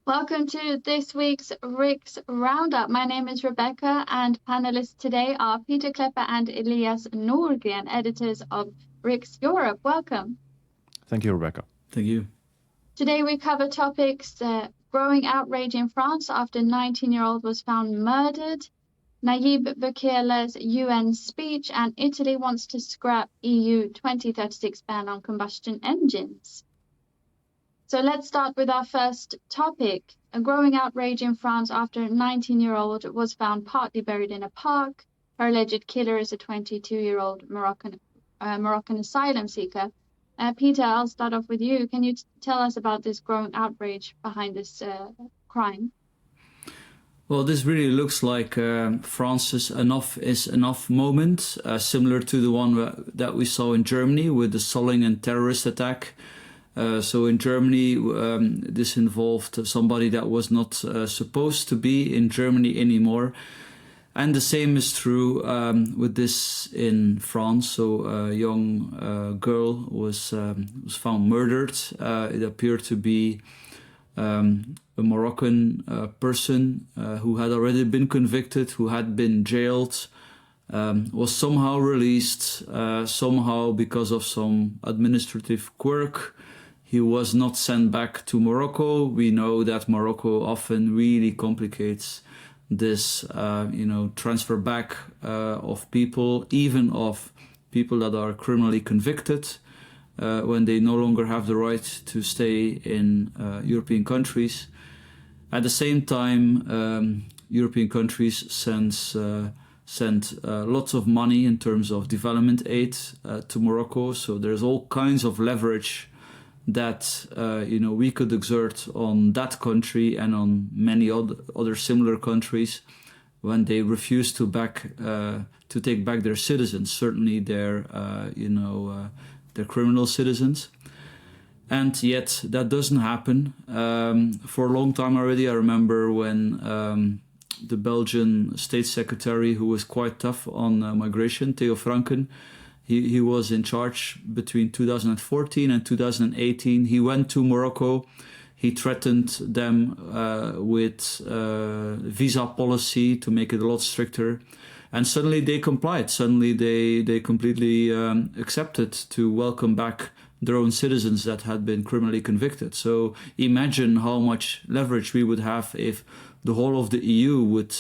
Welcome to this week's Riks Round Up. My name is Rebecca, and panelists today are Peter Klepper and Elias Norgren, editors of Riks Europe. Welcome. Thank you, Rebecca. Thank you. Today we cover topics growing outrage in France after 19-year-old was found murdered, Nayib Bukele's UN speech, and Italy wants to scrap EU 2036 ban on combustion engines. So let's start with our first topic. A growing outrage in France after a 19-year-old was found partly buried in a park. Her alleged killer is a 22-year-old Moroccan asylum seeker. Peter, I'll start off with you. Can you tell us about this growing outrage behind this crime? Well, this really looks like France's enough is enough moment, similar to the one that we saw in Germany with the Solingen terrorist attack. So in Germany, this involved somebody that was not supposed to be in Germany anymore. And the same is true with this in France. So a young girl was found murdered. It appeared to be a Moroccan person who had already been convicted, who had been jailed, was somehow released, somehow because of some administrative quirk. He was not sent back to Morocco. We know that Morocco often really complicates this, transfer back of people, even of people that are criminally convicted, when they no longer have the right to stay in European countries. At the same time, European countries send lots of money in terms of development aid to Morocco. So there's all kinds of leverage that we could exert on that country and on many other similar countries when they refuse to take back their citizens, certainly their criminal citizens. And yet that doesn't happen. For a long time already, I remember when the Belgian State Secretary, who was quite tough on migration, Theo Franken, he was in charge between 2014 and 2018. He went to Morocco. He threatened them with visa policy to make it a lot stricter. And suddenly they complied. Suddenly they completely accepted to welcome back their own citizens that had been criminally convicted. So imagine how much leverage we would have if the whole of the EU would,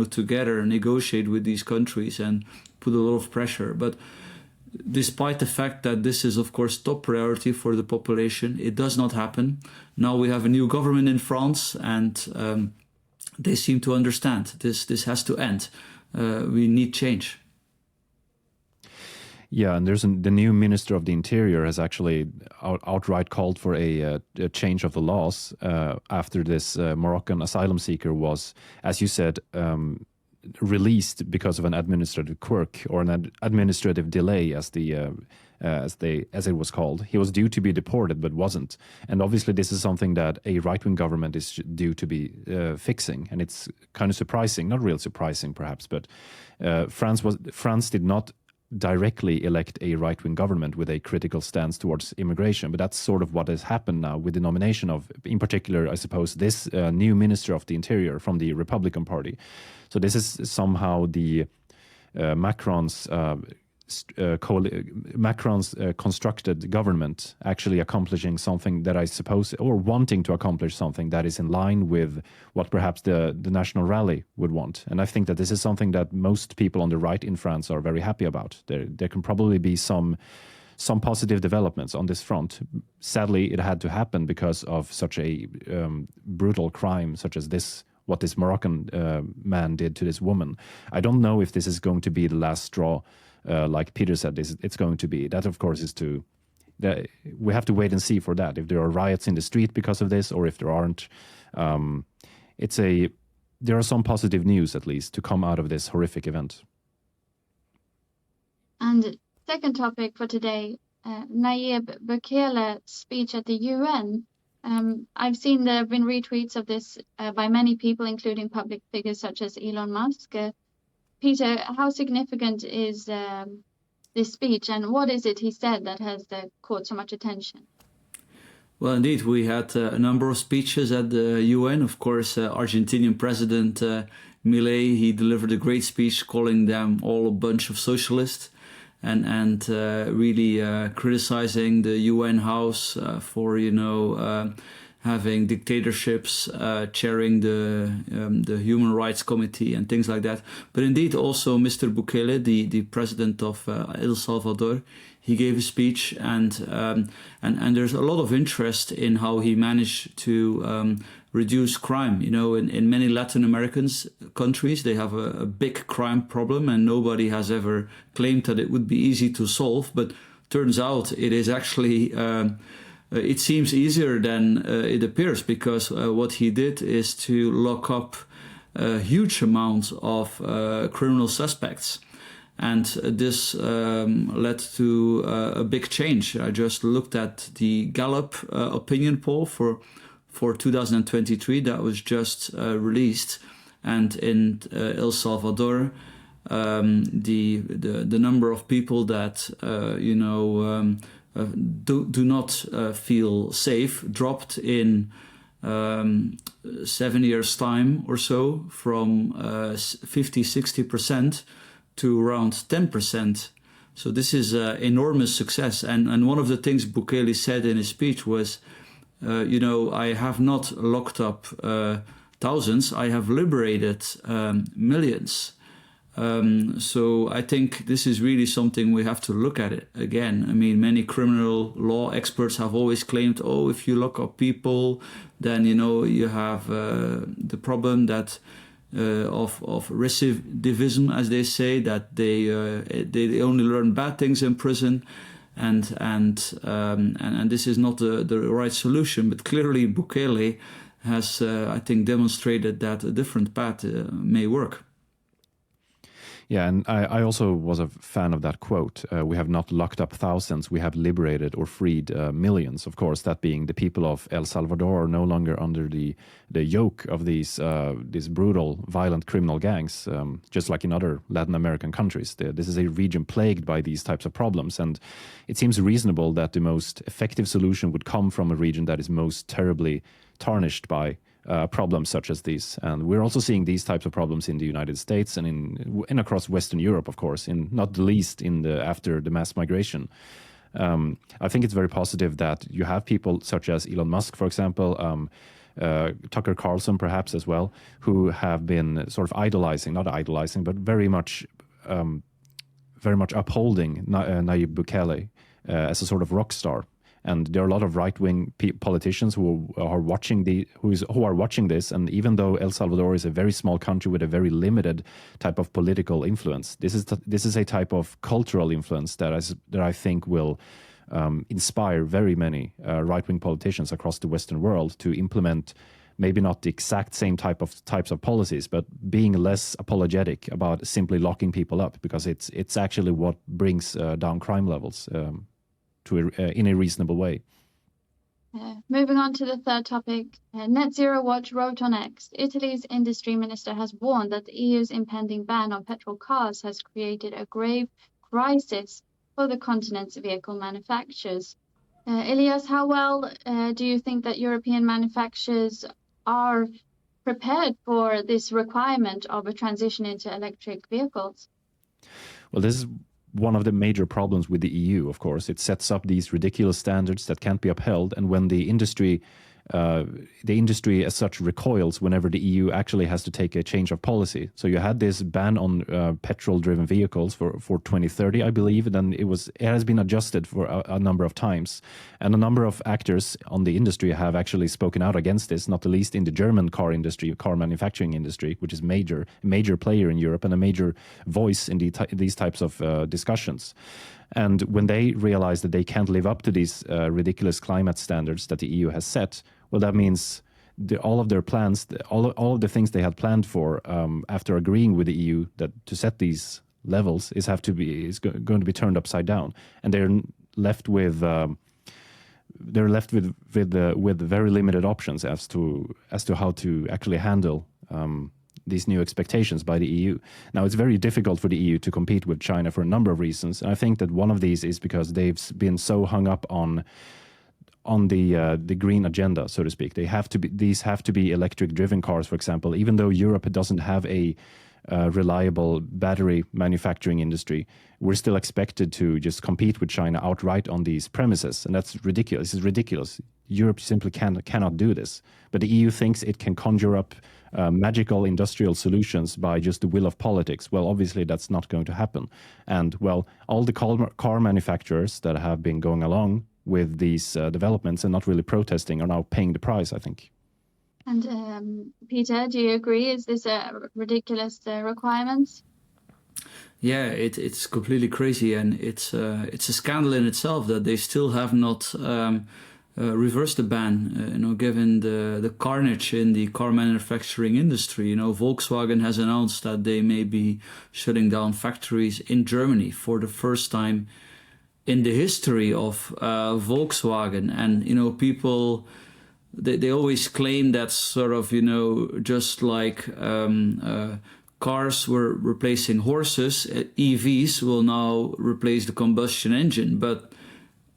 together negotiate with these countries and put a lot of pressure. But despite the fact that this is, of course, top priority for the population, it does not happen. Now we have a new government in France, and they seem to understand this has to end. We need change. Yeah, and the new Minister of the Interior has actually outright called for a change of the laws after this Moroccan asylum seeker was, as you said, released because of an administrative quirk or an administrative delay, as it was called. He was due to be deported but wasn't, and obviously this is something that a right-wing government is due to be fixing, and it's kind of surprising, not real surprising perhaps, but France did not directly elect a right-wing government with a critical stance towards immigration, but that's sort of what has happened now with the nomination of, in particular, I suppose, this new Minister of the Interior from the Republican Party. So this is somehow the Macron's constructed government actually accomplishing something that I suppose, or wanting to accomplish something that is in line with what perhaps the National Rally would want. And I think that this is something that most people on the right in France are very happy about. There can probably be some positive developments on this front. Sadly, it had to happen because of such a brutal crime such as this, what this Moroccan man did to this woman. I don't know if this is going to be the last straw. Like Peter said, it's going to be. That, of course, we have to wait and see for that. If there are riots in the street because of this, or if there aren't, there are some positive news, at least, to come out of this horrific event. And second topic for today, Nayib Bukele speech at the UN. I've seen there have been retweets of this by many people, including public figures such as Elon Musk. Peter, how significant is this speech, and what is it he said that has caught so much attention? Well, indeed, we had a number of speeches at the UN. Of course, Argentinian President Milei, he delivered a great speech calling them all a bunch of socialists and really criticizing the UN House for, having dictatorships, chairing the Human Rights Committee and things like that. But indeed, also Mr. Bukele, the president of El Salvador, he gave a speech, and there's a lot of interest in how he managed to reduce crime. In many Latin American countries, they have a big crime problem, and nobody has ever claimed that it would be easy to solve. But turns out it is actually. It seems easier than it appears, because what he did is to lock up a huge amount of criminal suspects. And this led to a big change. I just looked at the Gallup opinion poll for 2023 that was just released. And in El Salvador, the number of people that, do not feel safe dropped in 7 years' time or so from 50-60% to around 10%. So this is enormous success. And one of the things Bukele said in his speech was, I have not locked up thousands, I have liberated millions. So I think this is really something we have to look at it again. I mean, many criminal law experts have always claimed, if you lock up people, then, you have the problem that of recidivism, as they say, that they only learn bad things in prison. And this is not the right solution. But clearly Bukele has, I think, demonstrated that a different path may work. Yeah, and I also was a fan of that quote. We have not locked up thousands, we have liberated or freed millions. Of course, that being the people of El Salvador are no longer under the yoke of these brutal, violent criminal gangs, just like in other Latin American countries. This is a region plagued by these types of problems, and it seems reasonable that the most effective solution would come from a region that is most terribly tarnished by problems such as these. And we're also seeing these types of problems in the United States and in across Western Europe, of course, in not the least after the mass migration. I think it's very positive that you have people such as Elon Musk, for example, Tucker Carlson perhaps as well, who have been sort of not idolizing, but very much upholding Nayib Bukele as a sort of rock star. And there are a lot of right-wing politicians who are watching this. And even though El Salvador is a very small country with a very limited type of political influence, this is a type of cultural influence that I think will inspire very many right-wing politicians across the Western world to implement maybe not the exact same types of policies, but being less apologetic about simply locking people up, because it's actually what brings down crime levels. In a reasonable way. Moving on to the third topic, Net Zero Watch wrote on X, Italy's industry minister has warned that the EU's impending ban on petrol cars has created a grave crisis for the continent's vehicle manufacturers. Elias, how well do you think that European manufacturers are prepared for this requirement of a transition into electric vehicles? Well, this is one of the major problems with the EU, of course. It sets up these ridiculous standards that can't be upheld, and when the industry as such recoils whenever the EU actually has to take a change of policy. So you had this ban on petrol-driven vehicles for 2030, I believe, and then it has been adjusted for a number of times. And a number of actors on the industry have actually spoken out against this, not the least in the German car manufacturing industry, which is a major player in Europe and a major voice in these types of discussions. And when they realize that they can't live up to these ridiculous climate standards that the EU has set, well, that means all of their plans, all of the things they had planned for after agreeing with the EU to set these levels is going to be turned upside down, and they're left with very limited options as to how to actually handle these new expectations by the EU. Now, it's very difficult for the EU to compete with China for a number of reasons. And I think that one of these is because they've been so hung up on on the green agenda, so to speak. These have to be electric-driven cars, for example. Even though Europe doesn't have a reliable battery manufacturing industry, we're still expected to just compete with China outright on these premises, and that's ridiculous. This is ridiculous. Europe simply cannot do this. But the EU thinks it can conjure up magical industrial solutions by just the will of politics. Well, obviously that's not going to happen. And well, all the car manufacturers that have been going along with these developments and not really protesting are now paying the price, I think. And Peter, do you agree? Is this a ridiculous requirement? Yeah, it's completely crazy, and it's a scandal in itself that they still have not reversed the ban. Given the carnage in the car manufacturing industry, Volkswagen has announced that they may be shutting down factories in Germany for the first time in the history of Volkswagen. And people, they always claim that sort of just like cars were replacing horses, EVs will now replace the combustion engine. But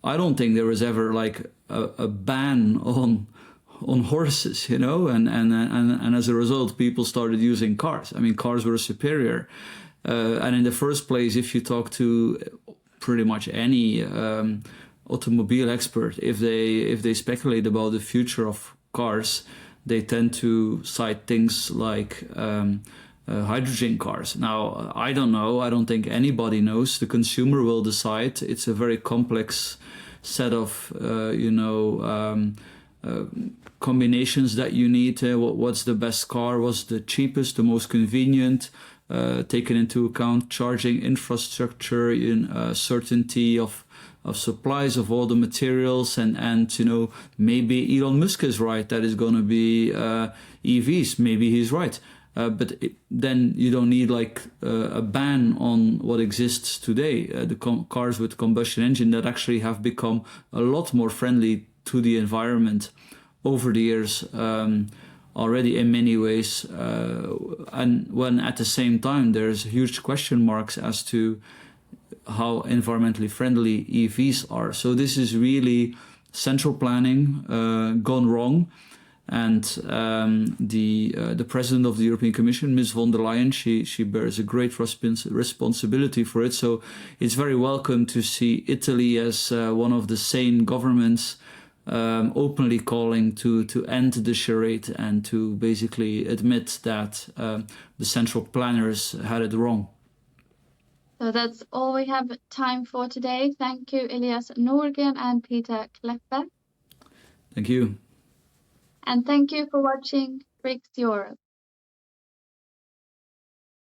I don't think there was ever like a ban on horses, and as a result, people started using cars. I mean, cars were superior. And in the first place, if you talk to pretty much any automobile expert, if they speculate about the future of cars, they tend to cite things like hydrogen cars. Now, I don't know. I don't think anybody knows. The consumer will decide. It's a very complex set of, combinations that you need. What's the best car? What's the cheapest, the most convenient? Taking into account charging infrastructure, certainty of supplies of all the materials, and maybe Elon Musk is right that it's going to be EVs. Maybe he's right. But then you don't need like a ban on what exists today. The cars with combustion engine that actually have become a lot more friendly to the environment over the years already in many ways. And when at the same time there's huge question marks as to how environmentally friendly EVs are. So this is really central planning gone wrong. And the president of the European Commission, Ms. von der Leyen, she bears a great responsibility for it. So it's very welcome to see Italy as one of the sane governments openly calling to end the charade and to basically admit that the central planners had it wrong. So that's all we have time for today. Thank you, Elias Norgren and Peter Kleppe. Thank you. And thank you for watching Riks Europe.